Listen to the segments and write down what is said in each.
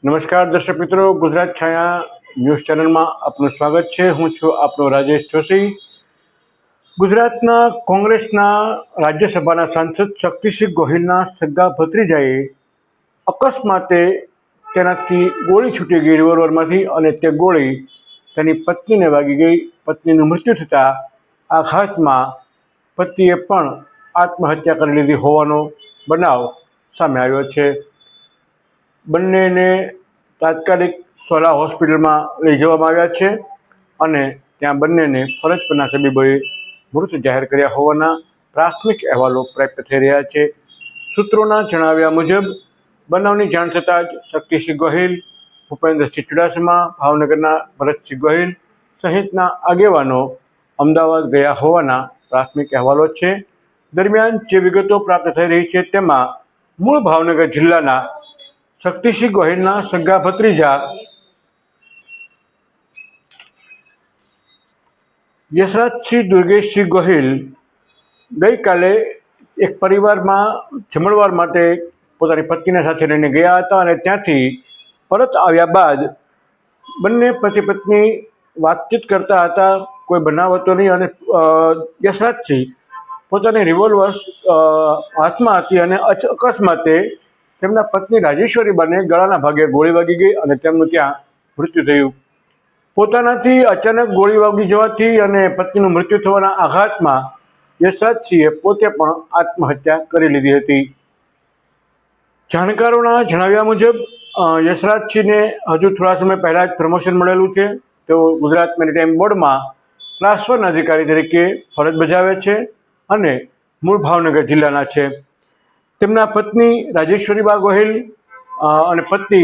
નમસ્કાર દર્શક મિત્રો, ગુજરાત છાયા ન્યૂઝ ચેનલમાં આપનું સ્વાગત છે। હું છું આપનો રાજેશ જોશી। ગુજરાતના કોંગ્રેસના રાજ્યસભાના સાંસદ શક્તિસિંહ ગોહિલના સગા ભત્રીજાએ અકસ્માતે તેનાથી ગોળી છૂટી ગઈ રિવોલ્વરમાંથી અને તે ગોળી તેની પત્નીને વાગી ગઈ। પત્નીનું મૃત્યુ થતાં આઘાતમાં પતિએ પણ આત્મહત્યા કરી લીધી હોવાનો બનાવ સામે આવ્યો છે। બંનેને તાત્કાલિક સોલા હોસ્પિટલમાં લઈ જવામાં આવ્યા છે અને ત્યાં બંનેને ફરજ પરના તબીબોએ મૃત જાહેર કર્યા હોવાના પ્રાથમિક અહેવાલો પ્રાપ્ત થઈ રહ્યા છે। સૂત્રોના જણાવ્યા મુજબ બનાવની જાણ થતાં જ શક્તિસિંહ ગોહિલ, ભૂપેન્દ્રસિંહ ચુડાસમા, ભાવનગરના ભરતસિંહ ગોહિલ સહિતના આગેવાનો અમદાવાદ ગયા હોવાના પ્રાથમિક અહેવાલો છે। દરમિયાન જે વિગતો પ્રાપ્ત થઈ રહી છે તેમાં મૂળ ભાવનગર જિલ્લાના શક્તિસિંહ ગોહિલના સગા ભત્રીજા યશરાજસિંહ દુર્ગેશસિંહ ગોહિલ ગઈકાલે એક પરિવારમાં જમણવાર માટે પોતાની પત્નીને સાથે લઈને ગયા હતા અને ત્યાંથી પરત આવ્યા બાદ બંને પતિ પત્ની વાતચીત કરતા હતા। કોઈ બનાવ હતો નહીં અને યશરાજસિંહ પોતાની રિવોલ્વર હાથમાં હતી અને અકસ્માતે તેમના પત્ની રાજેશ્વરીબાને ગળાના ભાગે ગોળી વાગી ગઈ અને તેમનું ત્યાં મૃત્યુ થયું। પોતાનાથી અચાનક ગોળી વાગી જવાથી અને પત્નીનું મૃત્યુ થવાના આઘાતમાં યશરાજસિંહે પોતે પણ આત્મહત્યા કરી લીધી હતી। જાણકારોના જણાવ્યા મુજબ યશરાજસિંહને હજુ થોડા સમય પહેલાં જ પ્રમોશન મળેલું છે। તેઓ ગુજરાત મેરીટાઈમ બોર્ડમાં ક્લાસ 1 અધિકારી તરીકે ફરજ બજાવે છે અને મૂળ ભાવનગર જિલ્લાના છે। તેમના પત્ની રાજેશ્વરીબા ગોહિલ અને પતિ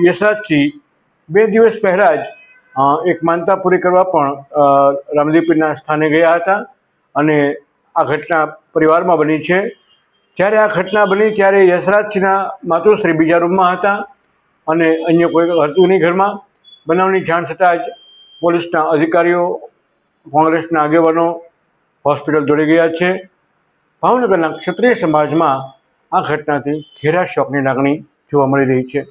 યશરાજસિંહ 2 દિવસ પહેલાં જ એક માનતા પૂરી કરવા પણ રામદેવપીરના સ્થાને ગયા હતા અને આ ઘટના પરિવારમાં બની છે। જ્યારે આ ઘટના બની ત્યારે યશરાજસિંહના માતુશ્રી બીજા રૂમમાં હતા અને અન્ય કોઈ હતું નહીં ઘરમાં। બનાવની જાણ થતાં જ પોલીસના અધિકારીઓ, કોંગ્રેસના આગેવાનો હોસ્પિટલ દોડી ગયા છે। ભાવનગરના ક્ષત્રિય સમાજમાં આ ઘટનાથી ઘેરા શોકની લાગણી જોવા મળી રહી છે।